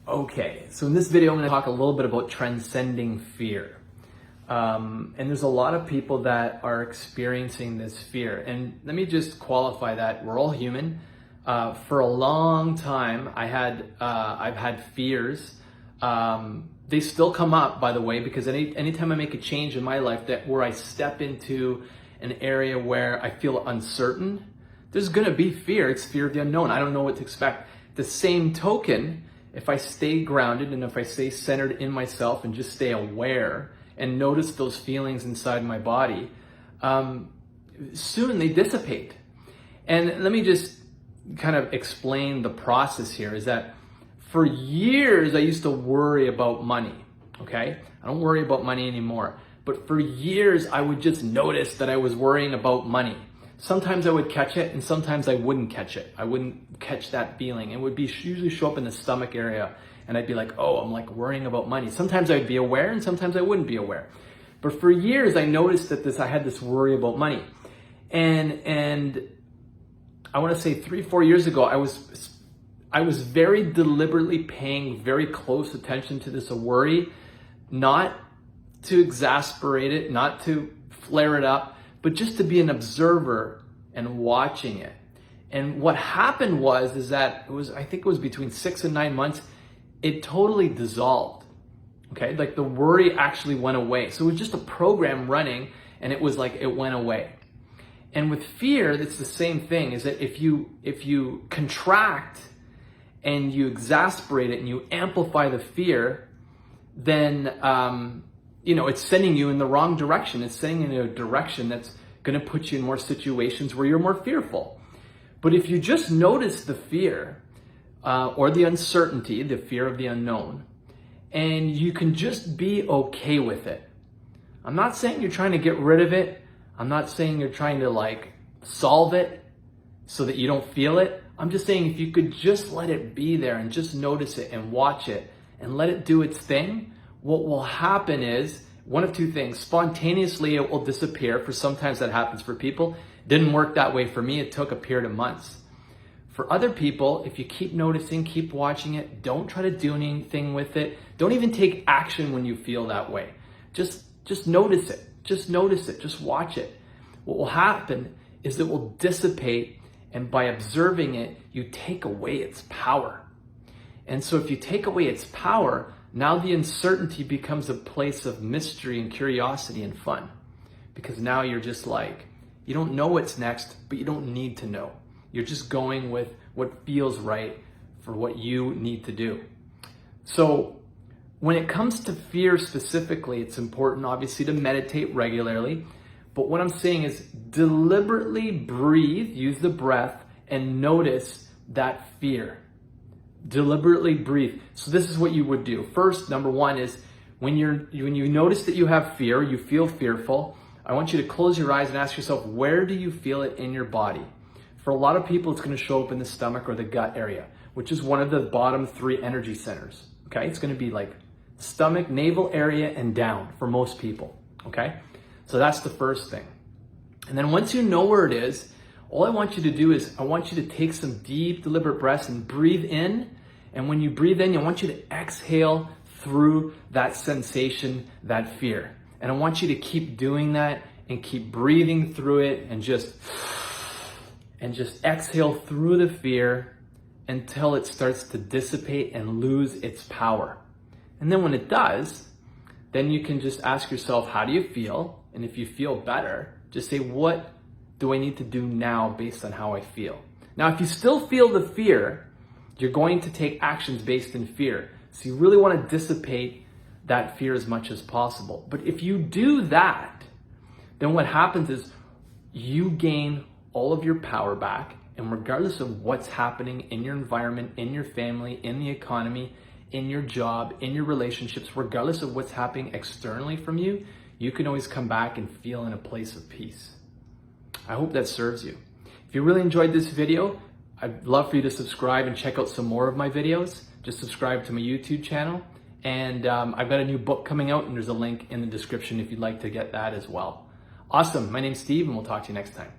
Okay, so in this video I'm going to talk a little bit about transcending fear. And there's a lot of people that are experiencing this fear. And let me just qualify that we're all human. For a long time, I've had fears. They still come up, by the way, because anytime I make a change in my life where I step into an area where I feel uncertain, there's going to be fear. It's fear of the unknown. I don't know what to expect. The same token, if I stay grounded and if I stay centered in myself and just stay aware and notice those feelings inside my body, soon they dissipate. And let me just kind of explain the process here is that for years I used to worry about money, okay? I don't worry about money anymore. But for years I would just notice that I was worrying about money. Sometimes I would catch it and sometimes I wouldn't catch it. I wouldn't catch that feeling. It would usually show up in the stomach area and I'd be like, oh, I'm like worrying about money. Sometimes I'd be aware and sometimes I wouldn't be aware. But for years I noticed that I had this worry about money. And I want to say 3-4 years ago, I was very deliberately paying very close attention to this worry, not to exasperate it, not to flare it up, but just to be an observer and watching it. And what happened is that I think it was between 6 and 9 months, it totally dissolved. Okay, like the worry actually went away. So it was just a program running and it was like it went away. And with fear, that's the same thing, is that if you contract and you exasperate it and you amplify the fear, then it's sending you in the wrong direction. It's sending you in a direction that's going to put you in more situations where you're more fearful. But if you just notice the fear or the uncertainty, the fear of the unknown, and you can just be okay with it. I'm not saying you're trying to get rid of it. I'm not saying you're trying to solve it so that you don't feel it. I'm just saying if you could just let it be there and just notice it and watch it and let it do its thing, what will happen is one of two things. Spontaneously, it will disappear. For sometimes that happens for people. Didn't work that way for me. It took a period of months. For other people, if you keep noticing, keep watching it, don't try to do anything with it. Don't even take action when you feel that way. Just notice it. Just notice it. Just watch it. What will happen is it will dissipate, and by observing it, you take away its power. And so if you take away its power, now the uncertainty becomes a place of mystery and curiosity and fun. Because now you're just you don't know what's next, but you don't need to know. You're just going with what feels right for what you need to do. So when it comes to fear specifically, it's important obviously to meditate regularly. But what I'm saying is deliberately breathe, use the breath, and notice that fear. Deliberately breathe. So this is what you would do. First, number one is when you notice that you have fear, you feel fearful, I want you to close your eyes and ask yourself, where do you feel it in your body? For a lot of people, it's going to show up in the stomach or the gut area, which is one of the bottom 3 energy centers. Okay, it's going to be stomach, navel area, and down for most people. Okay, so that's the first thing. And then once you know where it is, all I want you to do is I want you to take some deep, deliberate breaths and breathe in. And when you breathe in, I want you to exhale through that sensation, that fear. And I want you to keep doing that and keep breathing through it and just exhale through the fear until it starts to dissipate and lose its power. And then when it does, then you can just ask yourself, how do you feel? And if you feel better, just say, what do I need to do now based on how I feel? Now, if you still feel the fear, you're going to take actions based in fear. So you really want to dissipate that fear as much as possible. But if you do that, then what happens is you gain all of your power back. And regardless of what's happening in your environment, in your family, in the economy, in your job, in your relationships, regardless of what's happening externally from you, you can always come back and feel in a place of peace. I hope that serves you. If you really enjoyed this video, I'd love for you to subscribe and check out some more of my videos. Just subscribe to my YouTube channel. And I've got a new book coming out, and there's a link in the description if you'd like to get that as well. Awesome. My name's Steve, and we'll talk to you next time.